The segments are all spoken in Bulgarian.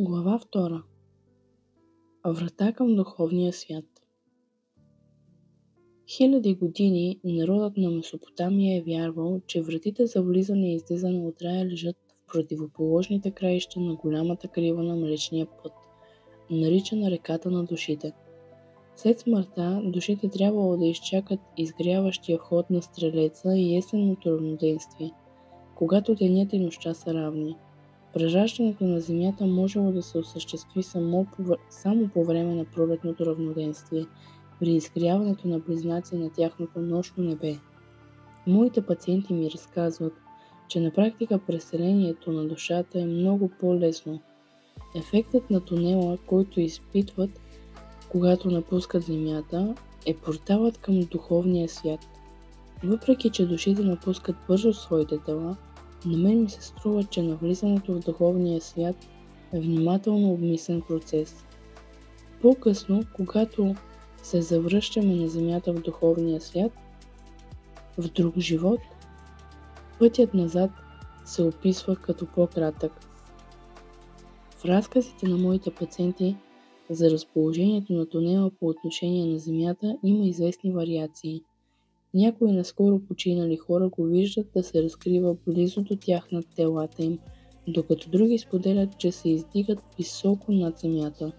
Глава 2. Врата към духовния свят. Хиляди години народът на Месопотамия е вярвал, че вратите за влизане и излизане от рая лежат в противоположните краища на голямата крива на Млечния път, наричана реката на душите. След смъртта, душите трябвало да изчакат изгряващия вход на Стрелеца и есенното равноденствие, когато денят и нощта са равни. Прераждането на Земята можело да се осъществи само по време на пролетното равноденствие, при изгряването на близнаци на тяхното нощно небе. Моите пациенти ми разказват, че на практика преселението на душата е много по-лесно. Ефектът на тунела, който изпитват, когато напускат Земята, е порталът към духовния свят. Въпреки че душите напускат бързо своите тела, на мен ми се струва, че навлизането в духовния свят е внимателно обмислен процес. По-късно, когато се завръщаме на Земята в духовния свят, в друг живот, пътят назад се описва като по-кратък. В разказите на моите пациенти за разположението на тунела по отношение на Земята има известни вариации. Някои наскоро починали хора го виждат да се разкрива близо до тях над телата им, докато други споделят, че се издигат високо над земята,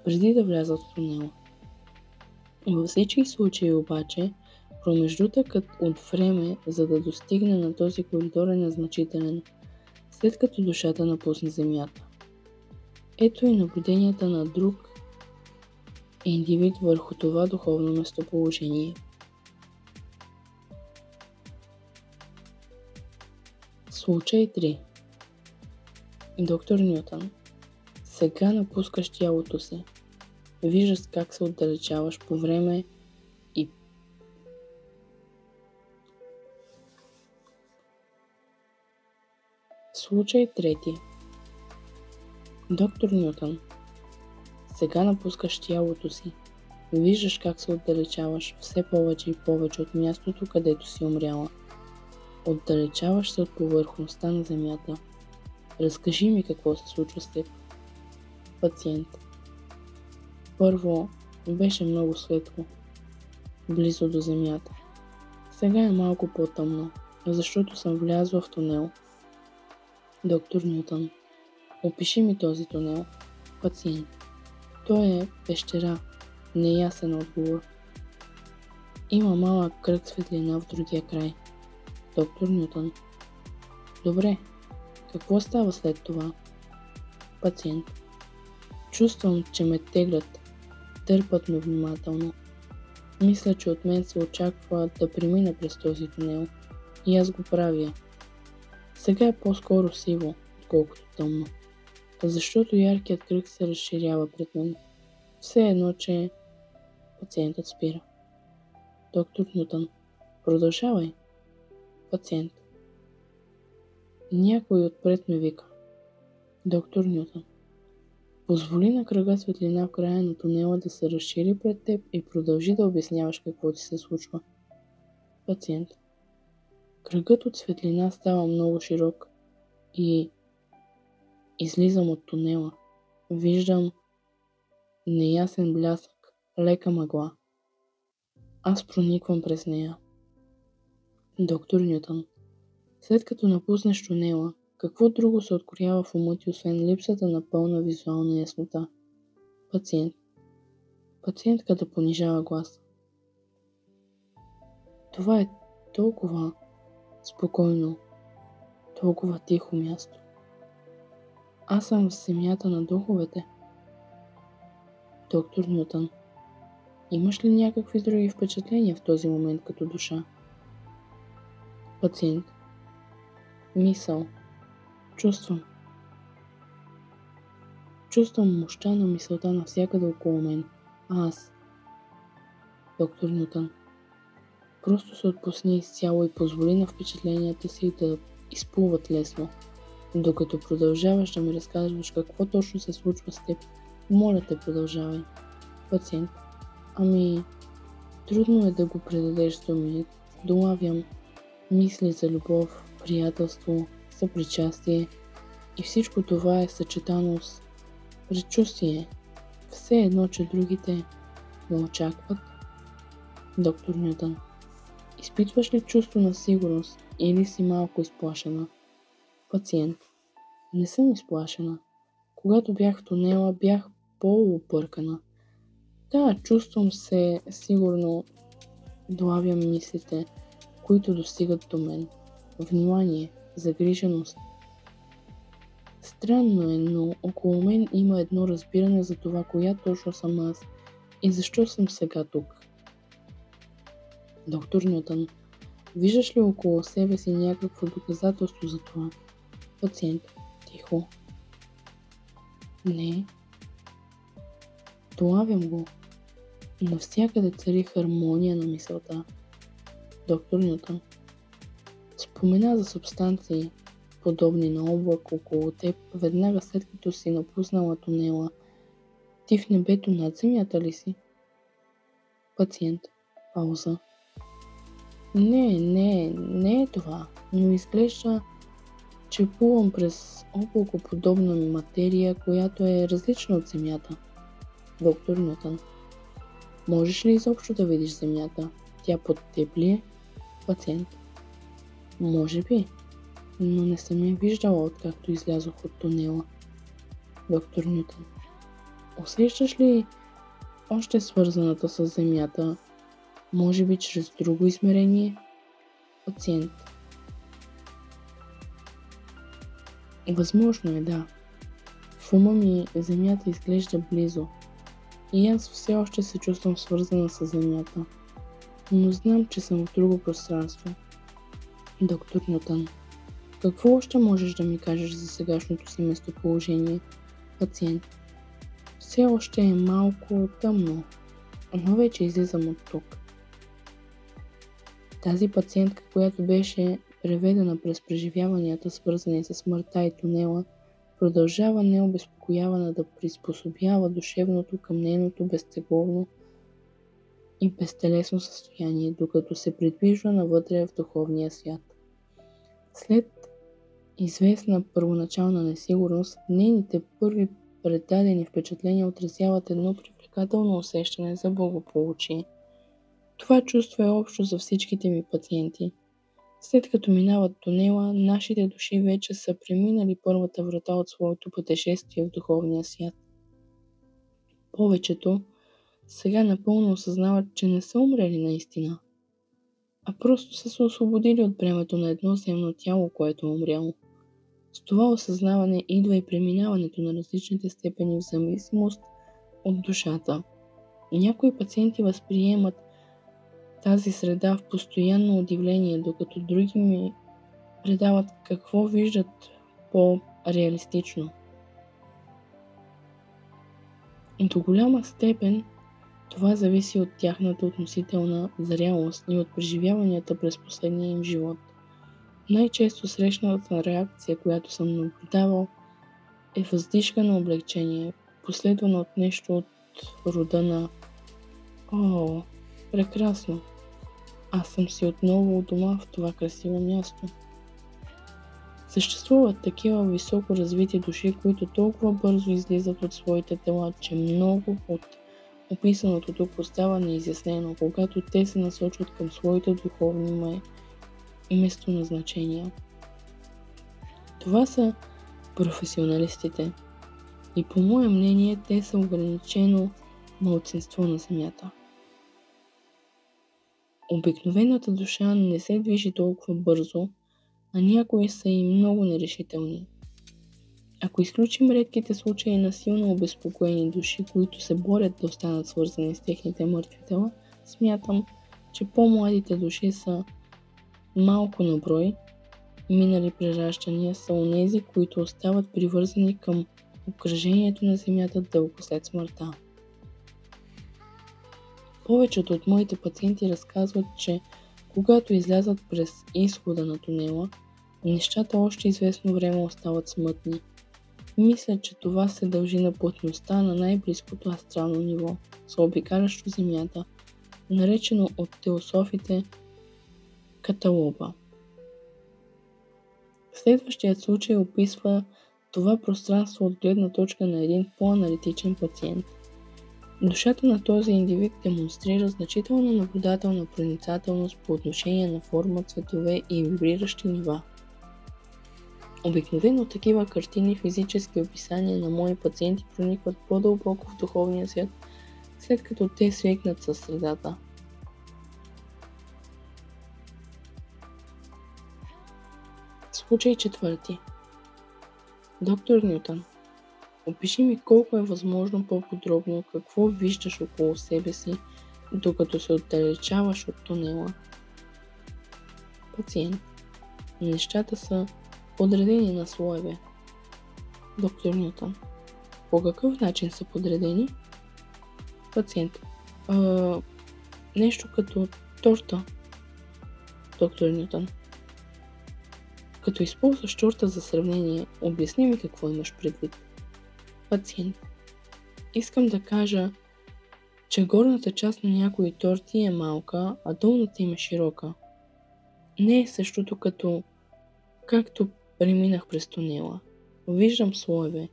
преди да влязат в тунела. Във всички случаи обаче, промеждутъкът от време, за да достигне на този коридор е незначителен, след като душата напусне земята. Ето и наблюденията на друг индивид върху това духовно местоположение. Случай 3. Доктор Нютън. Сега напускаш тялото си. Виждаш как се отдалечаваш по време и Случай 3. Доктор Нютън. Сега напускаш тялото си. Виждаш как се отдалечаваш все повече и повече от мястото, където си умряла. Отдалечаваш се от повърхността на Земята. Разкажи ми какво се случва с теб. Пациент. Първо, беше много светло, близо до Земята. Сега е малко по-тъмно, защото съм влязла в тунел. Доктор Нютън. Опиши ми този тунел. Пациент. Той е пещера. Неясен отговор. Има малък кръг светлина в другия край. Доктор Нютън. Добре. Какво става след това? Пациент. Чувствам, че ме теглят. Търпат ме внимателно. Мисля, че от мен се очаква да премина през този тунел. И аз го правя. Сега е по-скоро сиво, отколкото тъмно. Защото яркият кръг се разширява пред мен. Все едно, че пациентът спира. Доктор Нютън. Продължавай. Пациент. Някой отпред ме вика. Доктор Нютън. Позволи на кръга светлина в края на тунела да се разшири пред теб и продължи да обясняваш какво ти се случва. Пациент. Кръгът от светлина става много широк и излизам от тунела. Виждам неясен блясък, лека мъгла. Аз прониквам през нея. Доктор Нютън. След като напуснеш тунела, какво друго се откроява в ума ти, освен липсата на пълна визуална яснота? Пациент. Пациентката понижава глас. Това е толкова спокойно, толкова тихо място. Аз съм в земята на духовете. Доктор Нютън. Имаш ли някакви други впечатления в този момент като душа? Пациент. Мисъл. Чувствам. Чувствам мощта на мисълта навсякъде около мен. Аз. Доктор Нютън. Просто се отпусни изцяло и позволи на впечатленията си да изплуват лесно. Докато продължаваш да ми разказваш какво точно се случва с теб, моля те, продължавай. Пациент. Трудно е да го предадеш с думи. Долавям мисли за любов, приятелство, съпричастие и всичко това е съчетано с предчувствие, все едно, че другите ме очакват. Доктор Нютън: изпитваш ли чувство на сигурност или си малко изплашена? Пациент: не съм изплашена. Когато бях в тунела, бях по-объркана. Да, чувствам се сигурно, долавям мислите, които достигат до мен. Внимание, загриженост. Странно е, но около мен има едно разбиране за това, коя точно съм аз и защо съм сега тук. Доктор Нютън: виждаш ли около себе си някакво доказателство за това? Пациент: тихо. Не. Долавям го. Навсякъде цари хармония на мисълта. Доктор Нютън: спомена за субстанции, подобни на облак около теб, веднага след като си напуснала тунела. Ти в небето над земята ли си? Пациент: пауза. Не е това, но изглежда, че плувам през облакоподобна материя, която е различна от земята. Доктор Нютън: можеш ли изобщо да видиш земята? Тя под теб ли е? Пациент: може би, но не съм я виждала, откакто излязох от тунела. Доктор Нютън: усещаш ли още свързаната с земята, може би чрез друго измерение? Пациент: възможно е, да. В ума ми земята изглежда близо и аз все още се чувствам свързана с земята, но знам, че съм в друго пространство. Доктор Нютън: какво още можеш да ми кажеш за сегашното си местоположение? Пациент: все още е малко тъмно, но вече излизам от тук. Тази пациентка, която беше преведена през преживяванията, свързани с смъртта и тунела, продължава необезпокоявана да приспособява душевното към нейното безтегловно и безтелесно състояние, докато се придвижва навътре в духовния свят. След известна първоначална несигурност, нейните първи предадени впечатления отразяват едно привлекателно усещане за благополучие. Това чувство е общо за всичките ми пациенти. След като минават тунела, нашите души вече са преминали първата врата от своето пътешествие в духовния свят. Повечето сега напълно осъзнават, че не са умрели наистина, а просто са се освободили от бремето на едно земно тяло, което е умряло. С това осъзнаване идва и преминаването на различните степени в зависимост от душата. Някои пациенти възприемат тази среда в постоянно удивление, докато други ми предават какво виждат по-реалистично. До голяма степен това зависи от тяхната относителна зрялост и от преживяванията през последния им живот. Най-често срещната реакция, която съм наблюдавал, е въздишка на облегчение, последвана от нещо от рода на «О, прекрасно! Аз съм си отново у дома в това красиво място». Съществуват такива високо развити души, които толкова бързо излизат от своите тела, че много от описаното тук остава неизяснено, когато те се насочват към своите духовни местоназначения. Това са професионалистите и по мое мнение те са ограничено малцинство на земята. Обикновената душа не се движи толкова бързо, а някои са и много нерешителни. Ако изключим редките случаи на силно обезпокоени души, които се борят да останат свързани с техните мъртви тела, смятам, че по-младите души са малко на брой. Минали прераждания са онези, които остават привързани към обкръжението на земята дълго след смъртта. Повечето от моите пациенти разказват, че когато излязат през изхода на тунела, нещата още известно време остават смътни. Мисля, че това се дължи на плътността на най-близкото астрално ниво, заобикалящо земята, наречено от теософите каталоба. Следващият случай описва това пространство от гледна точка на един по-аналитичен пациент. Душата на този индивид демонстрира значителна наблюдателна проницателност по отношение на форма, цветове и вибриращи нива. Обикновено такива картини, физически описания на мои пациенти проникват по-дълбоко в духовния свят, след като те свикнат със средата. Случай 4. Доктор Нютън, опиши ми колко е възможно по-подробно какво виждаш около себе си, докато се отдалечаваш от тунела. Пациент. Нещата са подредени на слоеве. Доктор Нютън. По какъв начин са подредени? Пациент. Нещо като торта. Доктор Нютън. Като използваш торта за сравнение, обясни ми какво имаш предвид. Пациент. Искам да кажа, че горната част на някои торти е малка, а долната им е широка. Не е същото както преминах през тунела. Виждам слоеве,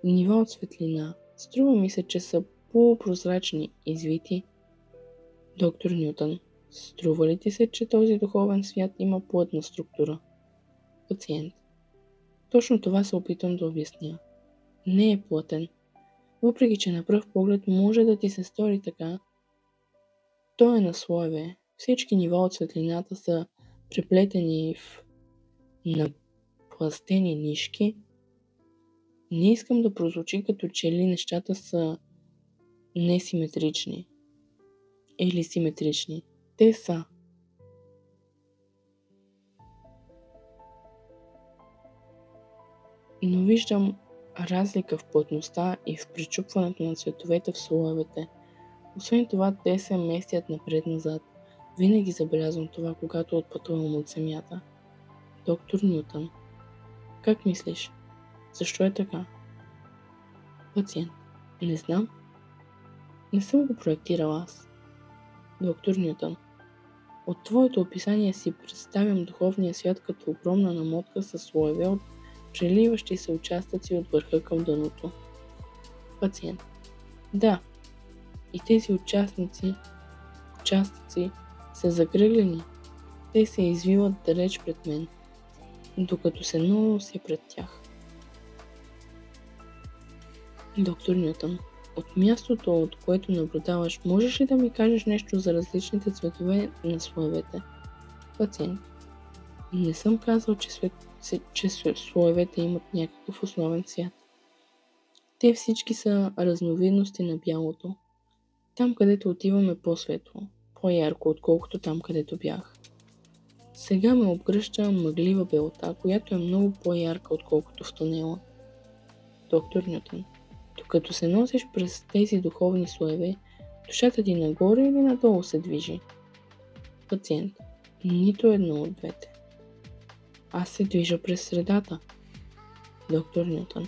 нива от светлина. Струва ми се, че са полупрозрачни, извити. Доктор Нютън, струва ли ти се, че този духовен свят има плътна структура? Пациент. Точно това се опитвам да обясня. Не е плътен. Въпреки, че на пръв поглед може да ти се стори така, той е на слоеве. Всички нива от светлината са преплетени в напластени нишки. Не искам да прозвучи като че ли нещата са несиметрични или симетрични. Те са. Но виждам разлика в плътността и в причупването на цветовете в слоевете. Освен това, те се местят напред-назад. Винаги забелязвам това, когато отпътувам от земята. Доктор Нютън. Как мислиш? Защо е така? Пациент. Не знам. Не съм го проектирал аз. Доктор Нютън. От твоето описание си представям духовния свят като огромна намотка със слоеве от преливащи се участъци от върха към дъното. Пациент. Да. И тези участъци са закръглени. Те се извиват далеч пред мен, докато се нося пред тях. Доктор Нютън. От мястото, от което наблюдаваш, можеш ли да ми кажеш нещо за различните цветове на слоевете? Пациент. Не съм казал, че слоевете имат някакъв основен цвят. Те всички са разновидности на бялото. Там, където отиваме е по-светло, по-ярко, отколкото там, където бях. Сега ме обгръща мъглива белота, която е много по-ярка, отколкото в тунела. Доктор Нютън. Докато се носиш през тези духовни слоеве, душата ти нагоре или надолу се движи? Пациент. Нито едно от двете. Аз се движа през средата. Доктор Нютън.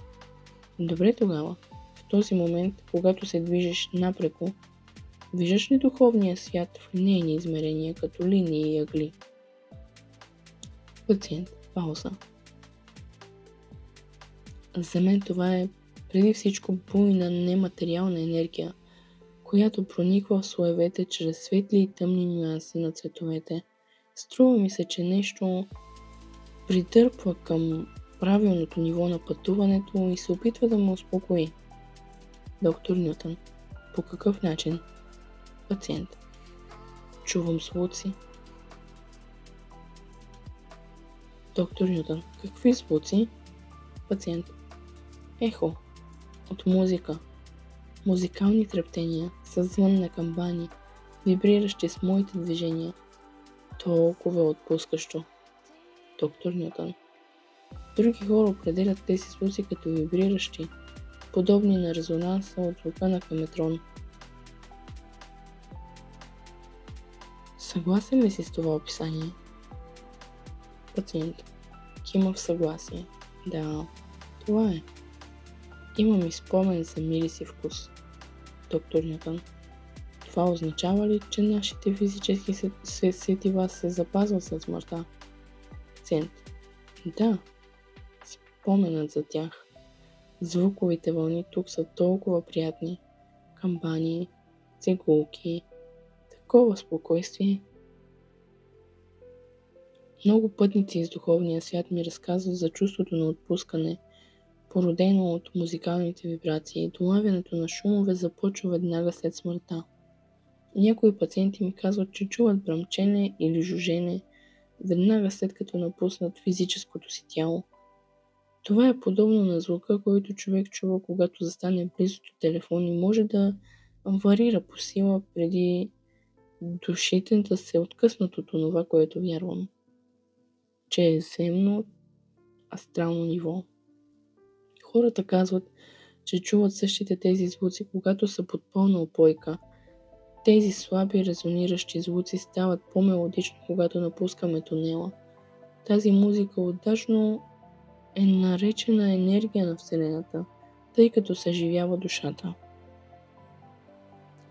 Добре тогава. В този момент, когато се движиш напреко, виждаш ли духовния свят в линейни измерения, като линии и ъгли? Пациент. Пауза. За мен това е преди всичко буйна нематериална енергия, която прониква в слоевете чрез светли и тъмни нюанси на цветовете. Струва ми се, че нещо притърпва към правилното ниво на пътуването и се опитва да ме успокои. Доктор Нютън. По какъв начин? Пациент. Чувам звуци. Доктор Нютън. Какви звуци? Пациент. Ехо. От музика. Музикални трептения, със звън на камбани, вибриращи с моите движения. Толкова отпускащо. Доктор Нютън. Други хора определят тези звуци като вибриращи, подобни на резонанса от звука на каметрон. Съгласен ли си с това описание? Пациент. Кима в съгласие. Да, това е. Имам и спомен за мириси вкус. Доктор Нютън. Това означава ли, че нашите физически сетива се запазват след смъртта? Пациент. Да, споменът за тях. Звуковите вълни тук са толкова приятни. Камбани, цигулки, такова спокойствие. Много пътници из духовния свят ми разказват за чувството на отпускане, породено от музикалните вибрации. Долавянето на шумове започва веднага след смъртта. Някои пациенти ми казват, че чуват бръмчене или жужене веднага след като напуснат физическото си тяло. Това е подобно на звука, който човек чува, когато застане близо до телефон и може да варира по сила преди душите да се откъснат от това, което вярвам, че е земно астрално ниво. Хората казват, че чуват същите тези звуци, когато са под пълна опойка. Тези слаби резониращи звуци стават по-мелодично, когато напускаме тунела. Тази музика отдачно е наречена енергия на Вселената, тъй като съживява душата.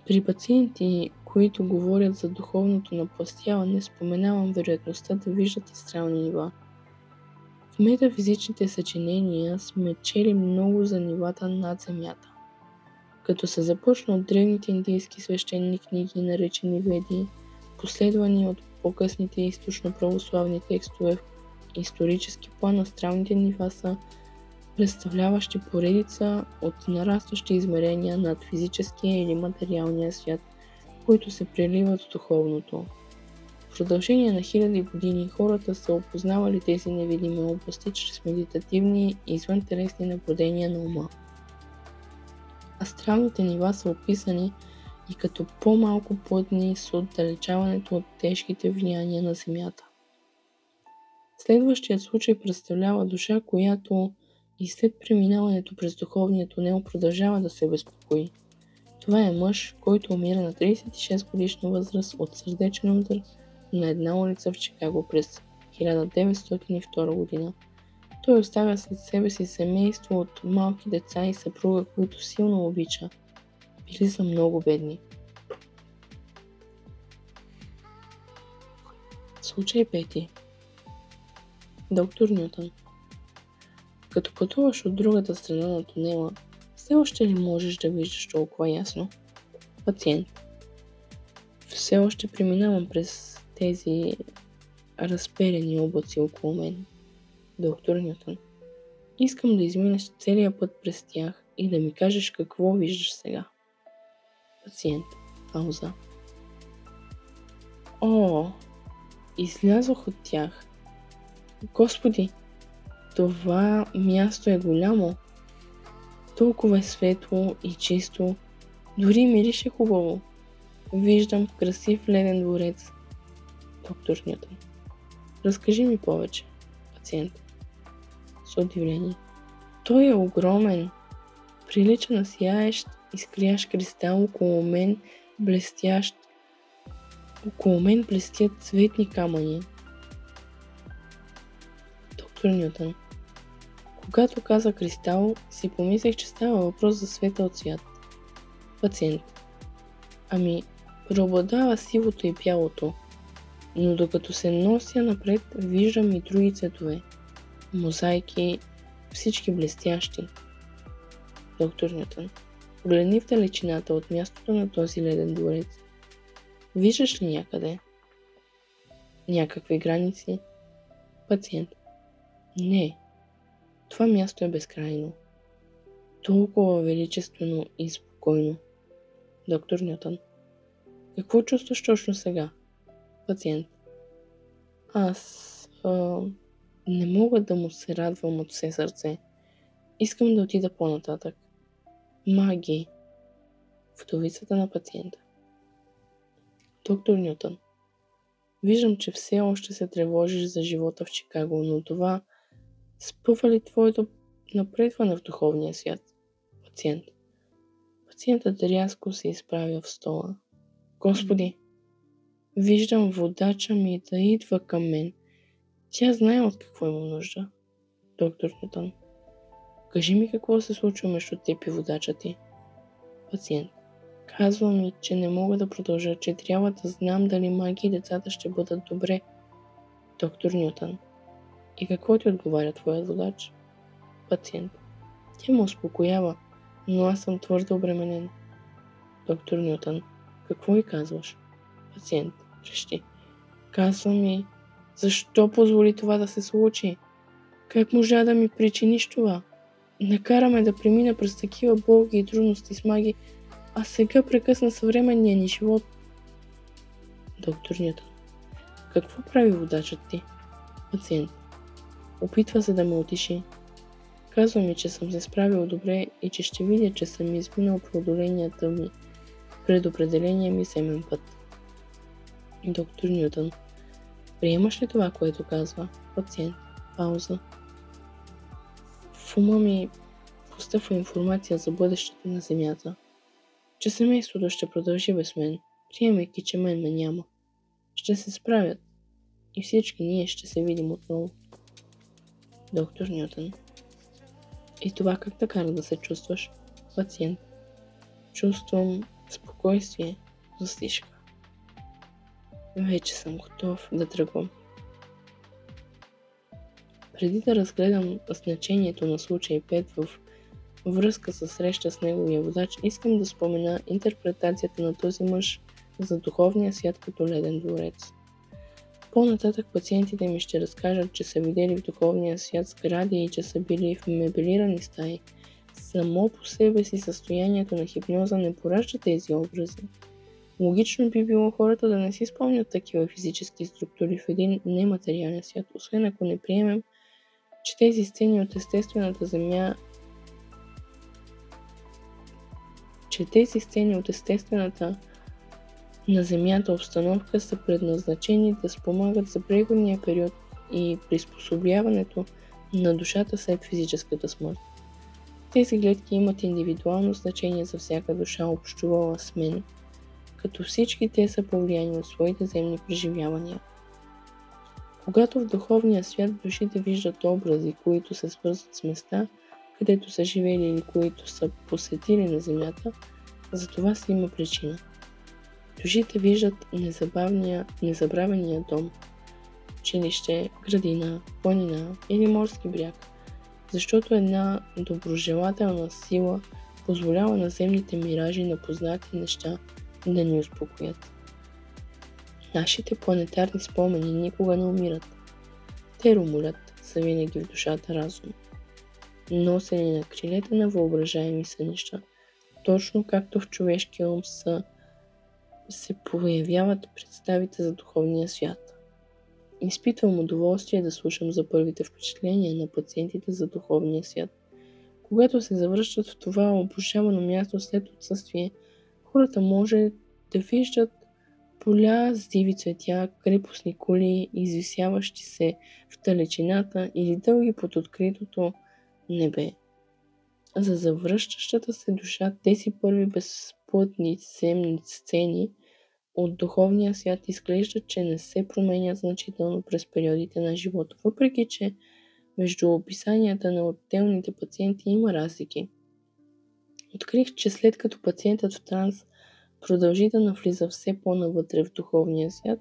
При пациенти, които говорят за духовното напластяване, споменавам вероятността да виждат астрални нива. В метафизичните съчинения сме чели много за нивата над Земята. Като се започна от древните индийски свещени книги, наречени Веди, последвани от по-късните източно-православни текстове, в исторически план астралните нива са представляващи поредица от нарастващи измерения над физическия или материалния свят, които се преливат в духовното. В продължение на хиляди години хората са опознавали тези невидими области чрез медитативни и извънтелесни наблюдения на ума. Астралните нива са описани и като по-малко плътни с отдалечаването от тежките влияния на Земята. Следващият случай представлява душа, която и след преминаването през духовния тунел продължава да се безпокои. Това е мъж, който умира на 36 годишна възраст от сърдечен удар на една улица в Чикаго през 1902 година. Той оставя след себе си семейство от малки деца и съпруга, които силно обича. Били са много бедни. Случай 5. Доктор Нютън. Като пътуваш от другата страна на тунела, все още ли можеш да виждаш толкова ясно? Пациент. Все още преминавам през тези разперени облаци около мен. Доктор Нютън. Искам да изминеш целия път през тях и да ми кажеш какво виждаш сега. Пациент. Пауза. О, излязох от тях. Господи, това място е голямо. Толкова е светло и чисто. Дори мирише хубаво. Виждам красив леден дворец. Доктор Нютън. Разкажи ми повече. Пациент. С удивление. Той е огромен. Прилича на сияещ, изкрящ кристал около мен блестящ. Около мен блестят цветни камъни. Доктор Нютън. Когато каза кристал, си помислех, че става въпрос за светъл цвят. Пациент. Ами, преобладава сивото и бялото, но докато се нося напред, виждам и други цветове. Мозайки, всички блестящи. Доктор Нютън. Погледни в далечината от мястото на този леден дворец. Виждаш ли някъде някакви граници? Пациент. Не. Това място е безкрайно. Толкова величествено и спокойно. Доктор Нютън. Какво чувстваш точно сега? Пациент. Аз не мога да му се радвам от все сърце. Искам да отида по-нататък. Маги. Вдовицата на пациента. Доктор Нютън. Виждам, че все още се тревожиш за живота в Чикаго, но това спъва ли твоето напредване в духовния свят? Пациент. Пациентът рязко се изправя в стола. Господи, виждам водача ми да идва към мен. Тя знае от какво има нужда. Доктор Нютън. Кажи ми какво се случва между теб и водача ти. Пациент. Казва ми, че не мога да продължа, че трябва да знам дали Маги и децата ще бъдат добре. Доктор Нютън. И какво ти отговаря твоят водач? Пациент. Тя ме успокоява, но аз съм твърде обременен. Доктор Нютън: какво ми казваш? Пациент: крещи: казва ми, защо позволи това да се случи? Как можа да ми причиниш това? Накара ме да премина през такива болки и трудности с маги, а сега прекъсна съвременния ни живот. Доктор Нютън: какво прави водачът ти? Пациент: опитва се да ме утеши. Казва ми, че съм се справил добре и че ще видя, че съм изминал преодоленията ми, предопределения ми семен път. Доктор Нютън: приемаш ли това, което казва? Пациент: пауза. В ума ми постъпва информация за бъдещето на Земята, че семейството ще продължи без мен, приемайки, че мен ме няма. Ще се справят и всички ние ще се видим отново. Доктор Нютън: и това как те кара да се чувстваш? Пациент: чувствам спокойствие, застишка. Вече съм готов да тръгвам. Преди да разгледам значението на случай 5 в връзка с среща с неговия водач, искам да спомена интерпретацията на този мъж за духовния свят като леден дворец. По-нататък пациентите ми ще разкажат, че са видели в духовния свят сгради и че са били в мебелирани стаи. Само по себе си състоянието на хипноза не поражда тези образи. Логично би било хората да не си спомнят такива физически структури в един нематериален свят, освен ако не приемем, че тези сцени от естествената на Земята обстановка са предназначени да спомагат за преходния период и приспособяването на душата след физическата смърт. Тези гледки имат индивидуално значение за всяка душа, общувала с мен, като всички те са повлияни от своите земни преживявания. Когато в духовния свят душите виждат образи, които се свързват с места, където са живели или които са посетили на Земята, за това си има причина. Душите виждат незабравения дом, училище, градина, планина или морски бряг, защото една доброжелателна сила позволява на земните миражи на познати неща да ни успокоят. Нашите планетарни спомени никога не умират. Те румулят, са винаги в душата разум. Носени на крилета на въображаеми сънища, точно както в човешкия ум се появяват представите за духовния свят. Изпитвам удоволствие да слушам за първите впечатления на пациентите за духовния свят. Когато се завръщат в това обожавано място след отсъствие, хората може да виждат поля с диви цветя, крепостни кули, извисяващи се в далечината или дълги под откритото небе. За завръщащата се душа тези първи безплътни земни сцени от духовния свят изглеждат, че не се променят значително през периодите на живота, въпреки че между описанията на отделните пациенти има разлики. Открих, че след като пациентът в транс продължи да навлиза все по-навътре в духовния свят,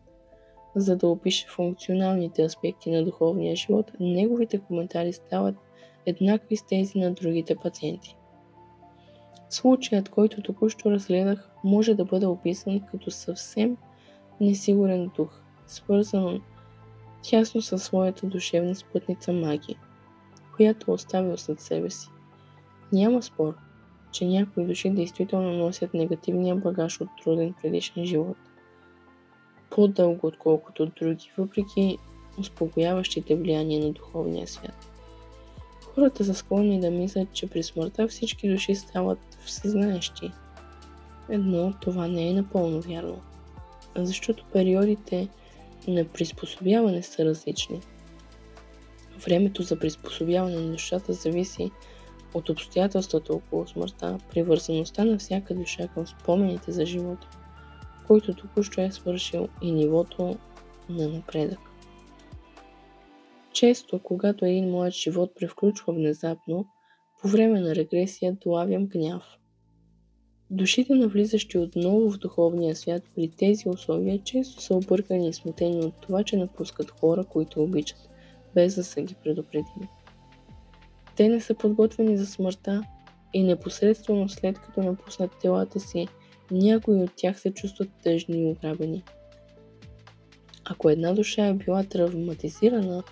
за да опише функционалните аспекти на духовния живот, неговите коментари стават еднакви с тези на другите пациенти. Случаят, който току-що разгледах, може да бъде описан като съвсем несигурен дух, свързан тясно със своята душевна спътница магия, която оставил след себе си. Няма спор, че някои души действително носят негативния багаж от труден предишен живот. По-дълго отколкото други, въпреки успокояващите влияния на духовния свят. Хората са склонни да мислят, че при смъртта всички души стават всезнаещи. Но това не е напълно вярно, защото периодите на приспособяване са различни. Времето за приспособяване на душата зависи от обстоятелствата около смъртта, привързаността на всяка душа към спомените за живота, който току-що е свършил, и нивото на напредък. Често, когато един млад живот превключва внезапно, по време на регресия долавям гняв. Душите, навлизащи отново в духовния свят при тези условия, често са объркани и смутени от това, че напускат хора, които обичат, без да са ги предупредили. Те не са подготвени за смъртта и непосредствено след като напуснат телата си, някои от тях се чувстват тъжни и ограбени. Ако една душа е била травматизирана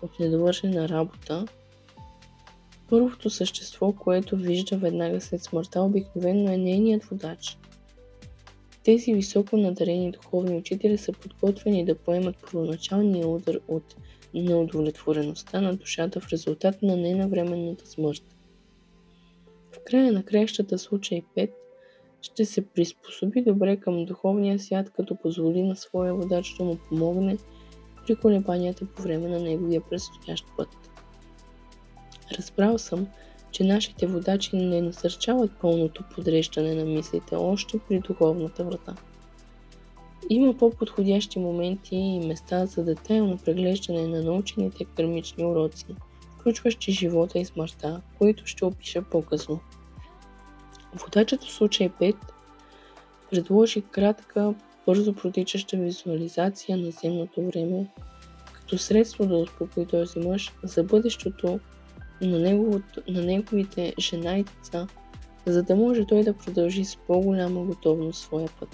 от недовършена работа, първото същество, което вижда веднага след смъртта, обикновено е нейният водач. Тези високо надарени духовни учители са подготвени да поемат първоначалния удар от неудовлетвореността на душата в резултат на ненавременната смърт. В края на краищата случай 5 ще се приспособи добре към духовния свят, като позволи на своя водач да му помогне при колебанията по време на неговия предстоящ път. Разбрал съм, че нашите водачи не насърчават пълното подреждане на мислите още при духовната врата. Има по-подходящи моменти и места за детайлно преглеждане на научените кармични уроци, включващи живота и смъртта, които ще опиша по-късно. Водачът в случай 5 предложи кратка, бързо протичаща визуализация на земното време, като средство да успокои този мъж за бъдещето на неговите жена и деца, за да може той да продължи с по-голяма готовност своя път.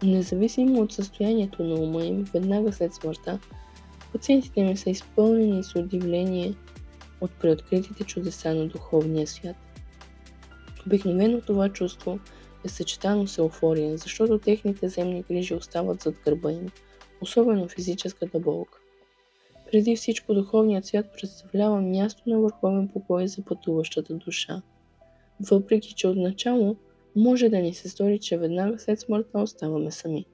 Независимо от състоянието на ума им, веднага след смъртта, пациентите ми са изпълнени с удивление от преоткритите чудеса на духовния свят. Обикновено това чувство е съчетано с еуфория, защото техните земни грижи остават зад гърба им, особено физическата болка. Преди всичко духовният свят представлява място на върховен покой за пътуващата душа. Въпреки че отначало може да ни се стори, че веднага след смъртта оставаме сами.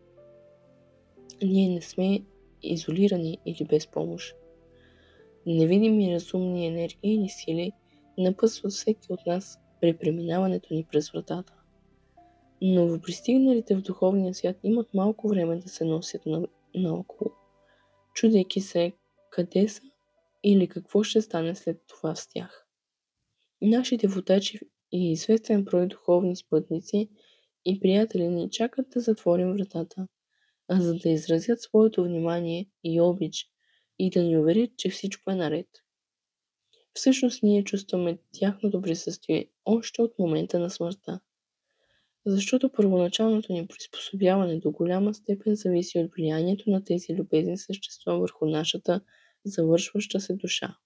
Ние не сме изолирани или без помощ. Невидими разумни енергии или сили напъсват всеки от нас при преминаването ни през вратата. Новопристигналите в духовния свят имат малко време да се носят наоколо, чудейки се къде са или какво ще стане след това с тях. Нашите водачи и известен брой духовни спътници и приятели ни чакат да затворим вратата, за да изразят своето внимание и обич и да ни уверят, че всичко е наред. Всъщност ние чувстваме тяхното присъствие още от момента на смъртта, защото първоначалното ни приспособяване до голяма степен зависи от влиянието на тези любезни същества върху нашата завършваща се душа.